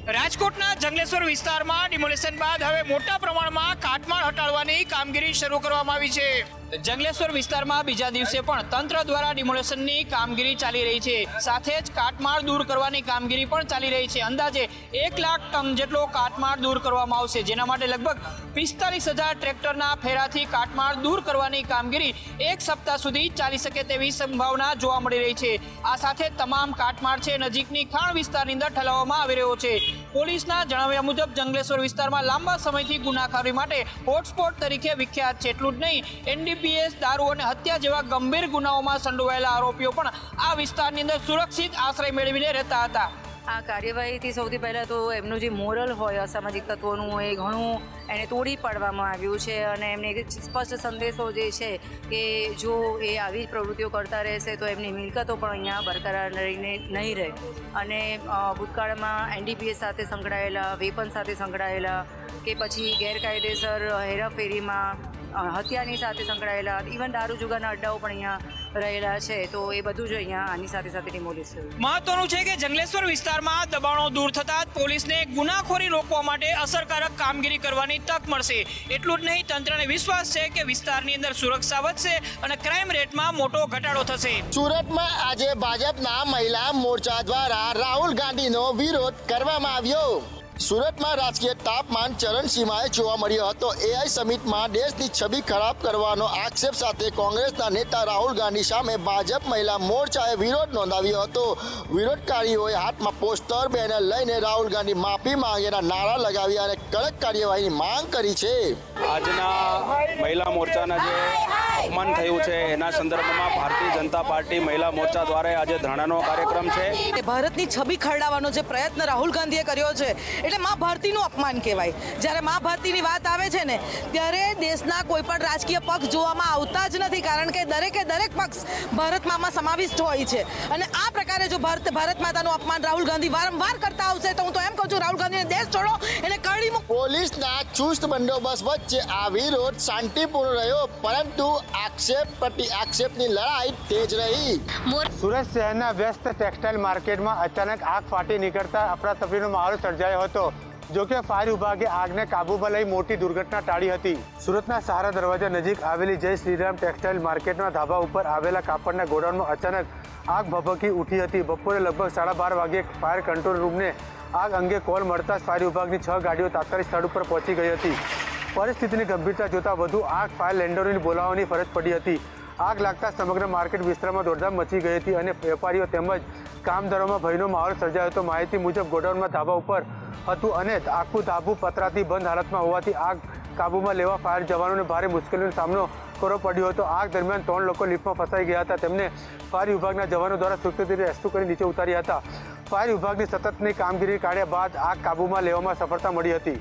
રાજકોટના જંગલેશ્વર વિસ્તારમાં ડિમોલેશન બાદ હવે મોટા પ્રમાણમાં કાટમાળ હટાડવાની કામગીરી શરૂ કરવામાં આવી છે। જંગલેશ્વર વિસ્તારમાં બીજા દિવસે પણ તંત્ર દ્વારા ડિમોલેશનની કામગીરી ચાલી રહી છે, સાથે જ કાટમાળ દૂર કરવાની કામગીરી પણ ચાલી રહી છે। અંદાજે 1 લાખ ટન જેટલો કાટમાળ દૂર કરવામાં આવશે, જેના માટે લગભગ 45,000 ટ્રેક્ટરના ફેરાથી કાટમાળ દૂર કરવાની કામગીરી 1 સપ્તાહ સુધી ચાલી શકે તેવી સંભાવના જોવા મળી રહી છે। આ સાથે તમામ કાટમાળ છે નજીકની ખાણ વિસ્તારની અંદર ઠલાવવામાં આવી રહ્યો છે। પોલીસના જણાવ્યા મુજબ જંગલેશ્વર વિસ્તારમાં લાંબા સમયથી ગુનાખોરી માટે હોટસ્પોટ તરીકે વિખ્યાત છે। એટલું જ નહીં, એનડીપીએસ, દારૂ અને હત્યા જેવા ગંભીર ગુનાઓમાં સંડોવાયેલા આરોપીઓ પણ આ વિસ્તારની અંદર સુરક્ષિત આશ્રય મેળવીને રહેતા હતા। આ કાર્યવાહીથી સૌથી પહેલાં તો એમનું જે મોરલ હોય અસામાજિક તત્વોનું એ ઘણું એને તોડી પાડવામાં આવ્યું છે અને એમને એક સ્પષ્ટ સંદેશો જે છે કે જો એ આવી જ પ્રવૃત્તિઓ કરતા રહેશે તો એમની મિલકતો પણ અહીંયા બરકરાર રહીને નહીં રહે અને ભૂતકાળમાં એનડીપીએસ સાથે સંકળાયેલા, વેપન સાથે સંકળાયેલા કે પછી ગેરકાયદેસર હેરાફેરીમાં હત્યાની સાથે સંકળાયેલા, ઇવન દારૂ જુગારના અડ્ડાઓ પણ અહીંયા રહેલા છે, તો એ બધું જ અહીંયા આની સાથે સાથે ડિમોલિશ થયું। મહત્વનું છે કે જંગલેશ્વર વિસ્તારમાં દબાણો દૂર થતાં જ પોલીસને ગુનાખોરી રોકવા માટે અસરકારક કામગીરી કરવાની તક મળશે। એટલું જ નહીં, તંત્રને વિશ્વાસ છે કે વિસ્તારની અંદર સુરક્ષા વધશે અને ક્રાઇમ રેટમાં મોટો ઘટાડો થશે। સુરતમાં આજે ભાજપના મહિલા મોરચા દ્વારા રાહુલ ગાંધીનો વિરોધ કરવામાં આવ્યો। સુરતમાં રાજકીય તાપમાન ચરણસીમાએ જોવા મળ્યો હતો। એઆઈ સમિટમાં દેશની છબી ખરાબ કરવાનો આક્ષેપ સાથે કોંગ્રેસના નેતા રાહુલ ગાંધી સામે ભાજપ મહિલા મોરચાએ વિરોધ નોંધાવ્યો હતો। વિરોધકારીઓએ હાથમાં પોસ્ટર, બેનર લઈને રાહુલ ગાંધી માફી માંગેના નારા લગાવ્યા અને કડક કાર્યવાહીની માંગ કરી છે। આજના મહિલા મોરચાના જે અપમાન થયું છે એના સંદર્ભમાં ભારતીય જનતા પાર્ટી મહિલા મોરચા દ્વારા આજે ધરણાનો કાર્યક્રમ છે। ભારતની છબી ખરડાવવાનો જે પ્રયત્ન રાહુલ ગાંધીએ કર્યો છે એટલે મા ભારતીનું અપમાન કહેવાય। જ્યારે મા ભારતીની વાત આવે છે ને ત્યારે દેશના કોઈ પણ રાજકીય પક્ષ જોવામાં આવતા જ નથી, કારણ કે દરેક પક્ષ ભારત મામાં સમાવિષ્ટ હોય છે અને આ પ્રકારે જો ભારત માતાનું અપમાન રાહુલ ગાંધી વારંવાર કરતા આવશે તો હું તો એમ કહું છું, રાહુલ ગાંધીને દેશ છોડો, એને કરડી મૂકો। પોલીસના ચુસ્ત બંદોબસ્ત વચ્ચે આ વિરોધ શાંતિપૂર્ણ રહ્યો, પરંતુ આક્ષેપ પ્રતિ આક્ષેપની લડાઈ તેજ રહી। સુરત શહેરના વ્યસ્ત ટેક્સટાઇલ માર્કેટમાં અચાનક આગ ફાટી નીકળતા અફરાતફરીનો માહોલ સર્જાયો હતો। જો કે ફાયર વિભાગે આગને કાબૂમાં લઈ મોટી દુર્ઘટના ટાળી હતી। સુરતના સહારા દરવાજા નજીક આવેલી જય શ્રીરામ ટેક્સટાઇલ માર્કેટના ધાબા ઉપર આવેલા કાપડના ગોડાઉનમાં અચાનક આગ ભભકી ઉઠી હતી। બપોરે લગભગ 12:30 વાગ્યે ફાયર કંટ્રોલ રૂમને આગ અંગે કોલ મળતા ફાયર વિભાગની 6 ગાડીઓ તાત્કાલિક સ્થળ ઉપર પહોંચી ગઈ હતી। પરિસ્થિતિની ગંભીરતા જોતા વધુ આગ ફાયર લેન્ડરોને બોલાવવાની ફરજ પડી હતી। આગ લાગતા સમગ્ર માર્કેટ વિસ્તારમાં દોડધામ મચી ગઈ હતી અને વેપારીઓ તેમજ કામદારોમાં ભયનો માહોલ સર્જાયો હતો। માહિતી મુજબ ગોડાઉનમાં ધાબા ઉપર હતું અને આખું ધાબું પતરાથી બંધ હાલતમાં હોવાથી આગ કાબૂમાં લેવા ફાયર જવાનોને ભારે મુશ્કેલીનો સામનો કરવો પડ્યો હતો। આગ દરમિયાન 3 લોકો લિફ્ટમાં ફસાઈ ગયા હતા, તેમને ફાયર વિભાગના જવાનો દ્વારા સુરક્ષિત રીતે રેસ્ક્યુ કરી નીચે ઉતાર્યા હતા। ફાયર વિભાગની સતતની કામગીરી કાઢ્યા બાદ આગ કાબૂમાં લેવામાં સફળતા મળી હતી।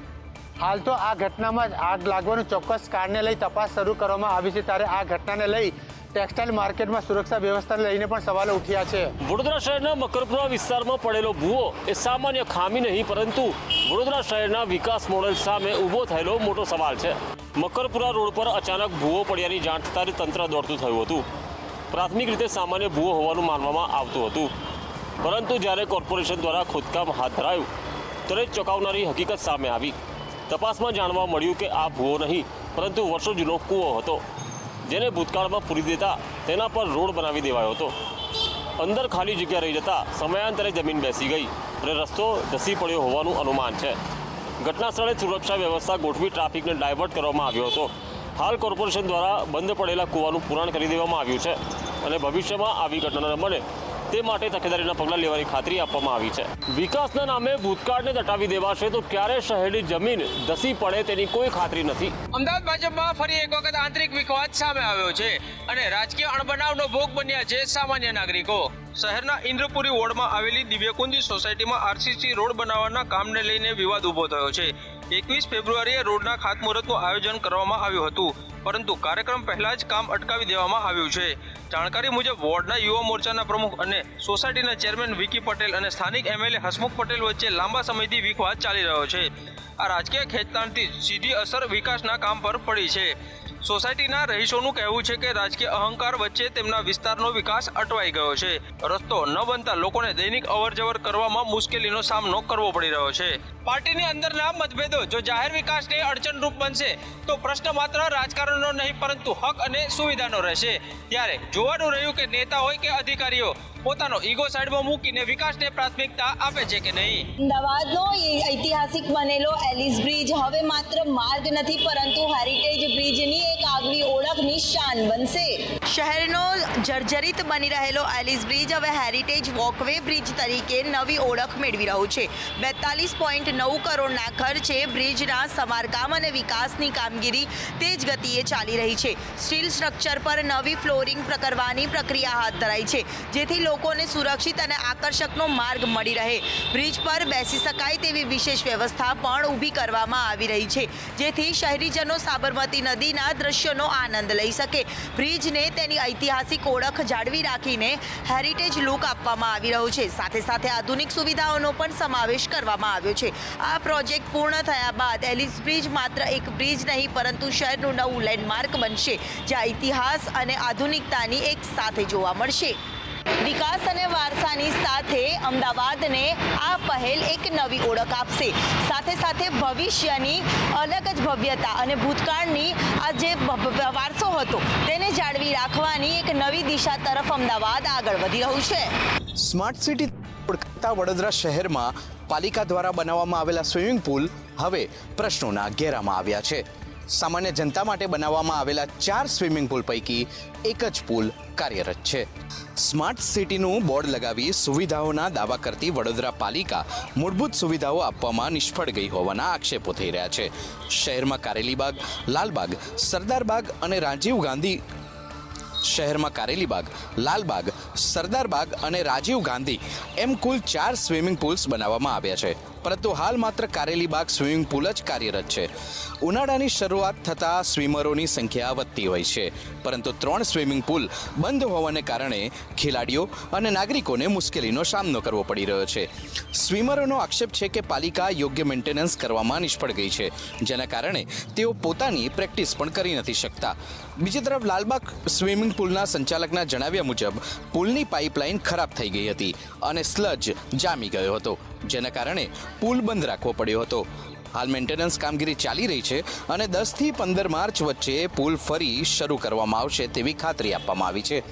હાલ તો આ ઘટનામાં જ આગ લાગવાનું ચોક્કસ કારણને લઈ તપાસ શરૂ કરવામાં આવી છે, ત્યારે આ ઘટનાને લઈ ટેક્સટાઇલ માર્કેટમાં સુરક્ષા વ્યવસ્થાને લઈને પણ સવાલો ઉઠ્યા છે। વડોદરા શહેરના મકરપુરા વિસ્તારમાં પડેલો ભૂવો એ સામાન્ય ખામી નહીં, પરંતુ વડોદરા શહેરના વિકાસ મોડેલ સામે ઊભો થયેલો મોટો સવાલ છે। મકરપુરા રોડ પર અચાનક ભૂવો પડ્યાની જાણ થતાં તંત્ર દોડતું થયું હતું। પ્રાથમિક રીતે સામાન્ય ભૂવો હોવાનું માનવામાં આવતું હતું, પરંતુ જ્યારે કોર્પોરેશન દ્વારા ખોદકામ હાથ ધરાયું ત્યારે ચોંકાવનારી હકીકત સામે આવી। તપાસમાં જાણવા મળ્યું કે આ ભૂવો નહીં, પરંતુ વર્ષો જૂનો કૂવો હતો, જેને ભૂતકાળમાં પૂરી દેતા તેના પર રોડ બનાવી દેવાયો હતો। અંદર ખાલી જગ્યા રહી જતા સમયાંતરે જમીન બેસી ગઈ અને રસ્તો ધસી પડ્યો હોવાનું અનુમાન છે। ઘટના સ્થળે સુરક્ષા વ્યવસ્થા ગોઠવી ટ્રાફિકને ડાયવર્ટ કરવામાં આવ્યો હતો। હાલ કોર્પોરેશન દ્વારા બંધ પડેલા કૂવાનું પુરાણ કરી દેવામાં આવ્યું છે અને ભવિષ્યમાં આવી ઘટના ન બને તે માટે તકેદારીના પગલાં લેવાની ખાતરી આપવામાં આવી છે। વિકાસના નામે ભૂતકાળને દટાવી દેવાશે તો ક્યારે શહેરની જમીન ધસી પડે તેની કોઈ ખાતરી નથી। અમદાવાદ ભાજપમાં ફરી એક વખત આંતરિક વિવાદ સામે આવ્યો છે અને રાજકીય અણબનાવનો ભોગ બન્યા છે સામાન્ય નાગરિકો। શહેરના ઇન્દ્રપુરી વોર્ડમાં આવેલી દિવ્યકુંજ સોસાયટીમાં આરસીસી રોડ બનાવવાના કામને લઈને વિવાદ ઊભો થયો છે। 21 ફેબ્રુઆરીએ રોડના ખાતમુહૂર્તનું આયોજન કરવામાં આવ્યું હતું, પરંતુ કાર્યક્રમ પહેલા જ કામ અટકાવી દેવામાં આવ્યું છે। જાણકારી મુજબ વોર્ડના યુવા મોરચાના પ્રમુખ અને સોસાયટીના ચેરમેન વિકી પટેલ અને સ્થાનિક એમએલએ હસમુખ પટેલ વચ્ચે લાંબા સમયથી વિવાદ ચાલી રહ્યો છે। આ રાજકીય ખેંચતાણથી સીધી અસર વિકાસના કામ પર પડી છે। સોસાયટીના રહીશોનું કહેવું છે કે રાજકીય અહંકાર વચ્ચે તેમના વિસ્તારનો વિકાસ અટવાઈ ગયો છે. રસ્તો ન બનતા લોકોને દૈનિક અવરજવર કરવામાં મુશ્કેલીનો સામનો કરવો પડી રહ્યો છે. પાર્ટીની અંદરના મતભેદો જો જાહેર વિકાસને અડચણરૂપ બનશે તો પ્રશ્ન માત્ર રાજકારણનો નહીં પરંતુ હક અને સુવિધાનો રહેશે. ત્યારે જોવાનું રહ્યું કે નેતા હોય કે અધિકારીઓ પોતાનો ઈગો સાઈડમાં મૂકીને વિકાસને પ્રાથમિકતા આપે છે કે નહીં. અમદાવાદનો ઐતિહાસિક બનેલો એલિસ બ્રિજ હવે માત્ર માર્ગ નથી પરંતુ હેરિટેજ બ્રિજની એક આગવી ઓળખ નિશાન બનશે. શહેરનો જર્જરિત બની રહેલો એલિસ બ્રિજ હવે હેરિટેજ વોકવે બ્રિજ તરીકે નવી ઓળખ મેળવી રહ્યું છે. 42.9 કરોડના ખર્ચે બ્રિજના સમારકામ અને વિકાસની કામગીરી તેજ ગતિએ ચાલી રહી છે. સ્ટીલ સ્ટ્રક્ચર પર નવી ફ્લોરિંગ કરવાની પ્રક્રિયા હાથ ધરાઈ છે જેથી લોકોને સુરક્ષિત અને આકર્ષકનો માર્ગ મળી રહે. બ્રિજ પર બેસી શકાય તેવી વિશેષ વ્યવસ્થા પણ ઊભી કરવામાં આવી રહી છે જેથી શહેરીજનો સાબરમતી નદીના દ્રશ્યોનો આનંદ લઈ શકે. બ્રિજને તેની ઐતિહાસિક ઓળખ જાળવી રાખીને હેરિટેજ લુક આપવામાં આવી રહ્યો છે. સાથે સાથે આધુનિક સુવિધાઓનો પણ સમાવેશ કરવામાં આવ્યો છે. આ પ્રોજેક્ટ પૂર્ણ થયા બાદ એલિસ બ્રિજ માત્ર એક બ્રિજ નહીં પરંતુ શહેરનું નવું લેન્ડમાર્ક બનશે જ્યાં ઇતિહાસ અને આધુનિકતાની એક સાથે જોવા મળશે. વિકાસ અને વારસાની સાથે અમદાવાદને આ પહેલ એક નવી ઓળખ આપશે. સાથે સાથે ભવિષ્યની અલગ જ ભવ્યતા અને ભૂતકાળની આ જે વારસો હતો તેને જાળવી રાખવાની એક નવી દિશા તરફ અમદાવાદ આગળ વધી રહ્યું છે. સ્માર્ટ સિટી ઓળખાતા વડોદરા શહેરમાં પાલિકા દ્વારા બનાવવામાં આવેલા સ્વિમિંગ પુલ હવે પ્રશ્નોના ઘેરામાં આવ્યા છે. સામાન્ય જનતા માટે બનાવવામાં આવેલા 4 સ્વિમિંગ પુલ પૈકી એક જ પુલ કાર્યરત છે. સ્માર્ટ સિટીનું બોર્ડ લગાવી સુવિધાઓના દાવા કરતી વડોદરા પાલિકા મૂળભૂત સુવિધાઓ આપવામાં નિષ્ફળ ગઈ હોવાના આક્ષેપો થઈ રહ્યા છે. શહેરમાં કારેલીબાગ, લાલબાગ, સરદારબાગ અને રાજીવ ગાંધી સરદારબાગ અને રાજીવ ગાંધી એમ કુલ 4 સ્વિમિંગ પુલ્સ બનાવવામાં આવ્યા છે પરંતુ હાલ માત્ર કારેલીબાગ સ્વિમિંગ પુલ જ કાર્યરત છે. ઉનાળાની શરૂઆત થતાં સ્વિમરોની સંખ્યા વધતી હોય છે પરંતુ 3 સ્વિમિંગ પુલ બંધ હોવાને કારણે ખેલાડીઓ અને નાગરિકોને મુશ્કેલીનો સામનો કરવો પડી રહ્યો છે. સ્વિમરોનો આક્ષેપ છે કે પાલિકા યોગ્ય મેન્ટેનન્સ કરવામાં નિષ્ફળ ગઈ છે જેના કારણે તેઓ પોતાની પ્રેક્ટિસ પણ કરી નથી શકતા. બીજી તરફ લાલબાગ સ્વિમિંગ પુલના સંચાલકના જણાવ્યા મુજબ પુલની પાઇપલાઇન ખરાબ થઈ ગઈ હતી અને સ્લજ જામી ગયો હતો જેના કારણે પુલ બંધ રાખવો પડ્યો હતો. હાલ મેન્ટેનન્સ કામગીરી ચાલી રહી છે અને 10 થી 15 માર્ચ વચ્ચે પુલ ફરી શરૂ કરવામાં આવશે તેવી ખાતરી આપવામાં આવી છે.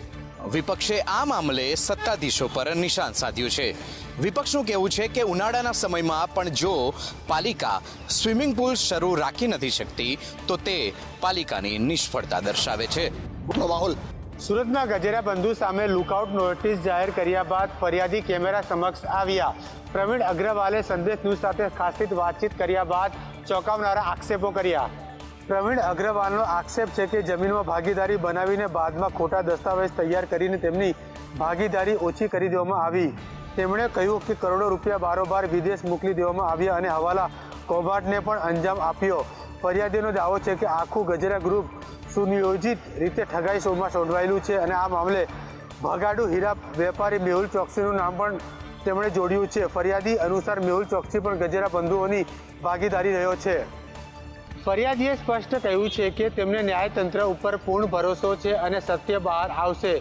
વિપક્ષે આ મામલે સત્તાધીશો પર નિશાન સાધ્યું છે. વિપક્ષનું કહેવું છે કે ઉનાળાના સમયમાં પણ જો પાલિકા સ્વિમિંગ પુલ શરૂ રાખી નથી શકતી તો તે પાલિકાની નિષ્ફળતા દર્શાવે છે. માહોલ સુરતના ગજેરા બંધુ સામે લુકઆઉટ નોટિસ જાહેર કર્યા બાદ ફરિયાદી કેમેરા સમક્ષ આવ્યા. પ્રવીણ અગ્રવાલે સંદેશ ન્યૂઝ સાથે ખાસ વાતચીત કર્યા બાદ ચોંકાવનારા આક્ષેપો કર્યા. પ્રવીણ અગ્રવાલનો આક્ષેપ છે કે જમીનમાં ભાગીદારી બનાવીને બાદમાં ખોટા દસ્તાવેજ તૈયાર કરીને તેમની ભાગીદારી ઓછી કરી દેવામાં આવી. તેમણે કહ્યું કે કરોડો રૂપિયા બારોબાર વિદેશ મોકલી દેવામાં આવ્યા અને હવાલા કૌભાંડને પણ અંજામ આપ્યો. ફરિયાદીનો દાવો છે કે આખું ગજેરા ગ્રુપ સુનિયોજિત રીતે ઠગાઈ શોમાં સંડોવાયેલું છે અને આ મામલે ભગાડુ હીરા વેપારી મેહુલ ચોકસીનું નામ પણ તેમણે જોડ્યું છે. ફરિયાદી અનુસાર મેહુલ ચોકસી પણ ગજેરા બંધુઓની ભાગીદારી રહ્યો છે. ફરિયાદીએ સ્પષ્ટ કહ્યું છે કે તેમને ન્યાયતંત્ર ઉપર પૂર્ણ ભરોસો છે અને સત્ય બહાર આવશે.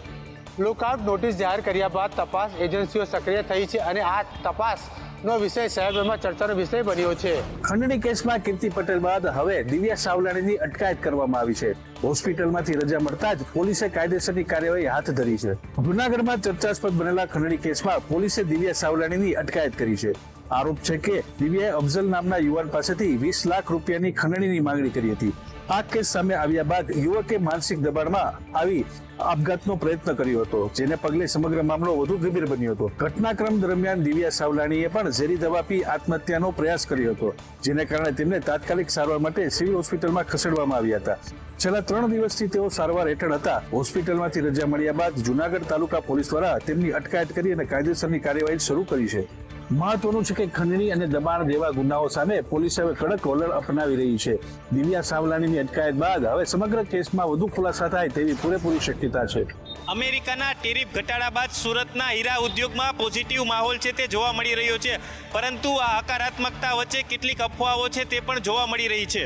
લુકઆઉટ નોટિસ જાહેર કર્યા બાદ તપાસ એજન્સીઓ સક્રિય થઈ છે અને આ તપાસનો વિષય શહેરમાં ચર્ચાનો વિષય બન્યો છે. ખંડણી કેસમાં કીર્તિ પટેલ બાદ હવે દિવ્યા સાવલાણીની અટકાયત કરવામાં આવી છે. હોસ્પિટલમાંથી રજા મળતા જ પોલીસે કાયદેસરની કાર્યવાહી હાથ ધરી છે. જૂનાગઢમાં ચર્ચાસ્પદ બનેલા ખંડણી કેસમાં પોલીસે દિવ્યા સાવલાણીની અટકાયત કરી છે. આરોપ છે કે દિવ્યાએ અફઝલ નામના યુવાન પાસેથી 20 લાખ રૂપિયાની ખંડણીની માંગણી કરી હતી. આ કેસ સામે આવ્યા બાદ યુવકે માનસિક દબાણમાં આવી આપઘાતનો પ્રયત્ન કર્યો હતો જેને પગલે સમગ્ર મામલો વધુ ગંભીર બન્યો હતો. ઘટનાક્રમ દરમિયાન દિવ્યા સાવલાણીએ પણ ઝેરી દવા પી આત્મહત્યાનો પ્રયાસ કર્યો હતો જેને કારણે તેમને તાત્કાલિક સારવાર માટે સિવિલ હોસ્પિટલમાં ખસેડવામાં આવ્યા હતા. છેલ્લા 3 દિવસથી તેઓ સારવાર હેઠળ હતા. હોસ્પિટલમાંથી રજા મળ્યા બાદ જૂનાગઢ તાલુકા પોલીસ દ્વારા તેમની અટકાયત કરી અને કાયદેસરની કાર્યવાહી શરૂ કરી છે. મહત્વનું છે કે ખંડણી અને દબાણ જેવા ગુનાઓ સામે પોલીસ હવે કડક વલણ અપનાવી રહી છે. દિવ્યા સાવલાણીની અટકાયત બાદ હવે સમગ્ર કેસમાં વધુ ખુલાસા થાય તેવી પૂરેપૂરી શક્યતા છે. અમેરિકાના ટેરિફ ઘટાડા બાદ સુરતના હીરા ઉદ્યોગમાં પોઝિટિવ માહોલ છે તે જોવા મળી રહ્યો છે પરંતુ આ હકારાત્મકતા વચ્ચે કેટલીક અફવાઓ છે તે પણ જોવા મળી રહી છે.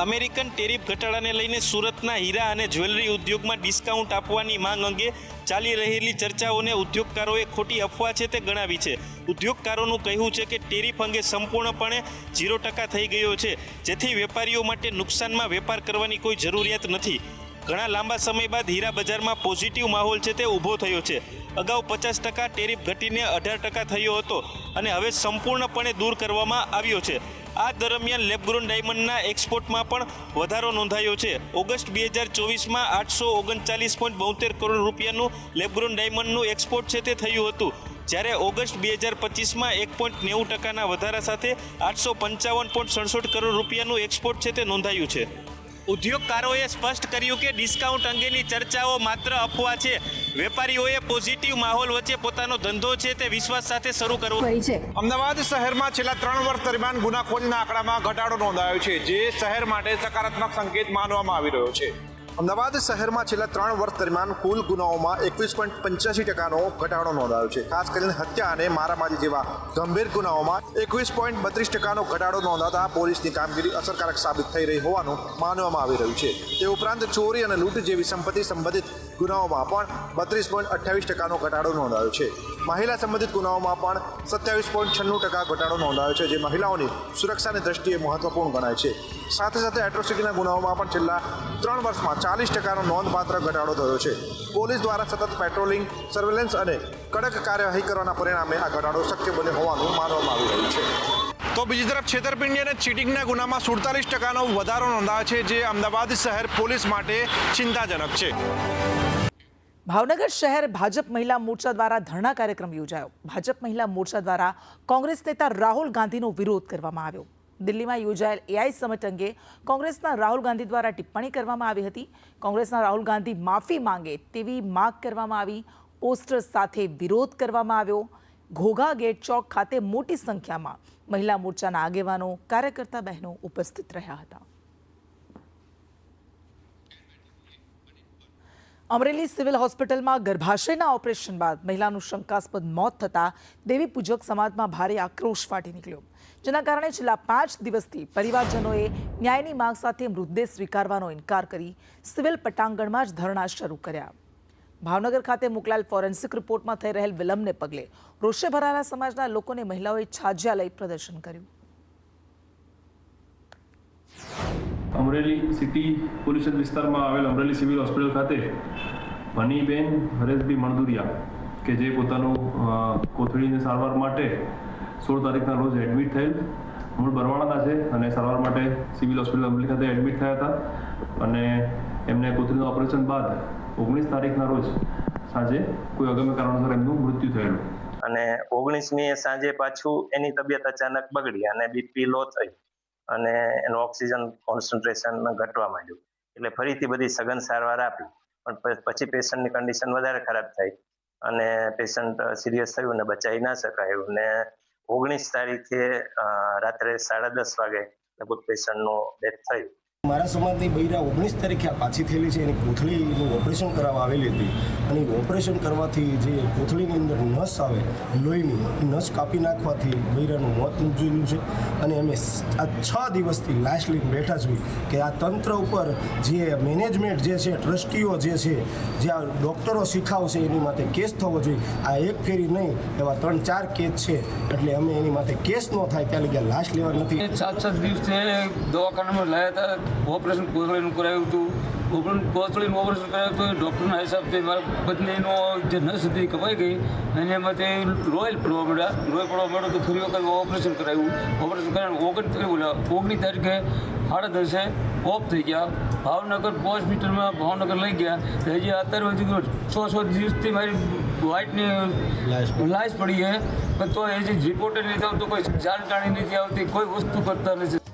અમેરિકન ટેરિફ ઘટાડાને લઈને સુરતના હીરા અને જ્વેલરી ઉદ્યોગમાં ડિસ્કાઉન્ટ આપવાની માંગ અંગે ચાલી રહેલી ચર્ચાઓને ઉદ્યોગકારોએ ખોટી અફવા છે તે ગણાવી છે. ઉદ્યોગકારોનું કહેવું છે કે ટેરિફ અંગે સંપૂર્ણપણે 0% થઈ ગયો છે, જેથી વેપારીઓ માટે નુકસાનમાં વેપાર કરવાની કોઈ જરૂરિયાત નથી. ઘણા લાંબા સમય બાદ હીરા બજારમાં પોઝિટિવ માહોલ છે તે ઊભો થયો છે. અગાઉ 50% ટેરિફ ઘટીને 18% થયો હતો અને હવે સંપૂર્ણપણે દૂર કરવામાં આવ્યો છે. આ દરમિયાન લેબગ્રોન ડાયમંડના એક્સપોર્ટમાં પણ વધારો નોંધાયો છે. ઓગસ્ટ 2024માં 839.72 કરોડ રૂપિયાનું લેબગ્રોન ડાયમંડનું એક્સપોર્ટ છે તે થયું હતું, જ્યારે ઓગસ્ટ 2025માં 1.90%ના વધારા સાથે 855.67 કરોડ રૂપિયાનું એક્સપોર્ટ છે તે નોંધાયું છે. ઉદ્યોગકારોએ સ્પષ્ટ કર્યું કે ડિસ્કાઉન્ટ અંગેની ચર્ચાઓ માત્ર અફવા છે. વેપારીઓએ પોઝિટિવ માહોલ વચ્ચે પોતાનો ધંધો છે તે વિશ્વાસ સાથે શરૂ કરવો છે. અમદાવાદ શહેરમાં છેલ્લા 3 વર્ષ દરમિયાન ગુનાખોરીના આંકડામાં ઘટાડો નોંધાયો છે, જે શહેર માટે સકારાત્મક સંકેત માનવામાં આવી રહ્યો છે. અમદાવાદ શહેરમાં છેલ્લા 3 વર્ષ દરમિયાન કુલ ગુનાઓમાં 21.85%નો ઘટાડો નોંધાયો છે. ખાસ કરીને હત્યા અને મારામારી જેવા ગંભીર ગુનાઓમાં 21.32%નો ઘટાડો નોંધાતા પોલીસની કામગીરી અસરકારક સાબિત થઈ રહી હોવાનું માનવામાં આવી રહ્યું છે. તે ઉપરાંત ચોરી અને લૂંટ જેવી સંપત્તિ સંબંધિત ગુનાઓમાં પણ 32.28%નો ઘટાડો નોંધાયો છે. મહિલા સંબંધિત ગુનાઓમાં પણ 27.96% ઘટાડો નોંધાયો છે, જે મહિલાઓની સુરક્ષાની દ્રષ્ટિએ મહત્વપૂર્ણ ગણાય છે. સાથે સાથે એટ્રોસિટીના ગુનાઓમાં પણ છેલ્લા 3 વર્ષમાં 40%નો નોંધપાત્ર ઘટાડો થયો છે. પોલીસ દ્વારા સતત પેટ્રોલિંગ, સર્વેલન્સ અને કડક કાર્યવાહી કરવાના પરિણામે આ ઘટાડો શક્ય બન્યો હોવાનું માનવામાં આવી રહ્યું છે. તો બીજી તરફ છેતરપિંડી અને ચીટિંગના ગુનામાં 47%નો વધારો નોંધાયો છે, જે અમદાવાદ શહેર પોલીસ માટે ચિંતાજનક છે. ભાવનગર શહેર ભાજપ મહિલા મોરચા દ્વારા ધરણા કાર્યક્રમ યોજાયો. ભાજપ મહિલા મોરચા દ્વારા કોંગ્રેસ નેતા રાહુલ ગાંધીનો વિરોધ કરવામાં આવ્યો. દિલ્હીમાં યોજાયેલ એઆઈ સમિટ અંગે કોંગ્રેસના રાહુલ ગાંધી દ્વારા ટિપ્પણી કરવામાં આવી હતી. કોંગ્રેસના રાહુલ ગાંધી માફી માંગે તેવી માંગ કરવામાં આવી. પોસ્ટર સાથે વિરોધ કરવામાં આવ્યો. ઘોઘા ગેટ ચોક ખાતે મોટી સંખ્યામાં મહિલા મોરચાના આગેવાનો, કાર્યકર્તા બહેનો ઉપસ્થિત રહ્યા હતા. અમરેલી સિવિલ હોસ્પિટલમાં ગર્ભાશયના ઓપરેશન બાદ મહિલાનું શંકાસ્પદ મોત થતાં દેવી પૂજક સમાજમાં ભારે આક્રોશ ફાટી નીકળ્યો, જેના કારણે છેલ્લા 5 દિવસથી પરિવારજનોએ ન્યાયની માંગ સાથે મૃતદેહ સ્વીકારવાનો ઇનકાર કરી સિવિલ પટાંગણમાં જ ધરણા શરૂ કર્યા. ભાવનગર ખાતે મોકલાયેલ ફોરેન્સિક રિપોર્ટમાં થઈ રહેલ વિલંબને પગલે રોષે ભરાયેલા સમાજના લોકોને મહિલાઓએ છાજ્યા લઈ પ્રદર્શન કર્યું. અમરેલી સિટી પોલીસ વિસ્તારમાં આવેલ અમરેલી સિવિલ હોસ્પિટલ ખાતે ભનીબેન હરેશભાઈ મણદુરિયા કે જે પોતાનું કોથળીની સારવાર માટે 16 તારીખના રોજ એડમિટ થયેલ, મૂળ બરવાળાના છે અને સારવાર માટે સિવિલ હોસ્પિટલ અમરેલી ખાતે એડમિટ થયા હતા અને એમને કોથળીનું ઓપરેશન બાદ 19 તારીખના રોજ સાંજે કોઈ અગમ્ય કારણોસર એમનું મૃત્યુ થયેલું અને 19મી સાંજે પાછું એની તબિયત અચાનક બગડી અને બીપી લો થઈ અને એનું ઓક્સિજન કોન્સન્ટ્રેશન ઘટવા માંડ્યું, એટલે ફરીથી બધી સઘન સારવાર આપી, પણ પછી પેશન્ટની કન્ડિશન વધારે ખરાબ થઈ અને પેશન્ટ સિરિયસ થયું અને બચાવી ના શકાયું ને 19 તારીખે રાત્રે 10:30 વાગે લગભગ પેશન્ટનું ડેથ થયું. મારા સમાજની બૈરા 19 તારીખે પાછી થયેલી છે, એની કોથળીનું ઓપરેશન કરાવવા આવેલી હતી અને ઓપરેશન કરવાથી જે કોથળીની અંદર નસ આવે લોહીની, એ નસ કાપી નાખવાથી બૈરાનું મોત નીપજેલું છે અને અમે આ 6 દિવસથી લાશ લઈને બેઠા છીએ કે આ તંત્ર ઉપર જે મેનેજમેન્ટ જે છે, ટ્રસ્ટીઓ જે છે, જે આ ડૉક્ટરો શીખાવશે એની માટે કેસ થવો જોઈએ. આ એક ફેરી નહીં, એવા 3-4 કેસ છે, એટલે અમે એની માટે કેસ ન થાય ત્યાં લગી લાશ લેવા નથી. 7 દિવસથી દવાખાનામાં લાયા હતા, ઓપરેશન કોથળીનું કરાયું હતું, કોથળીનું ઓપરેશન કરાયું હતું. ડૉક્ટરના હિસાબથી મારા પત્નીનો જે નસ હતી કપાઈ ગઈ અને એમાંથી લોહી પડવા મળ્યો તો ફરી વખત ઓપરેશન કરાવ્યું. ઓપરેશન કરાવીને 19 તારીખે 10:30 ઓફ થઈ ગયા. ભાવનગર હોસ્પિટલમાં ભાવનગર લઈ ગયા, હજી અત્યારે સુધી 6 દિવસથી મારી વાઇટની લાશ પડી છે, પણ તો એ જે રિપોર્ટ નથી આવતો, કોઈ જાણકારી નથી આવતી, કોઈ વસ્તુ કરતા નથી.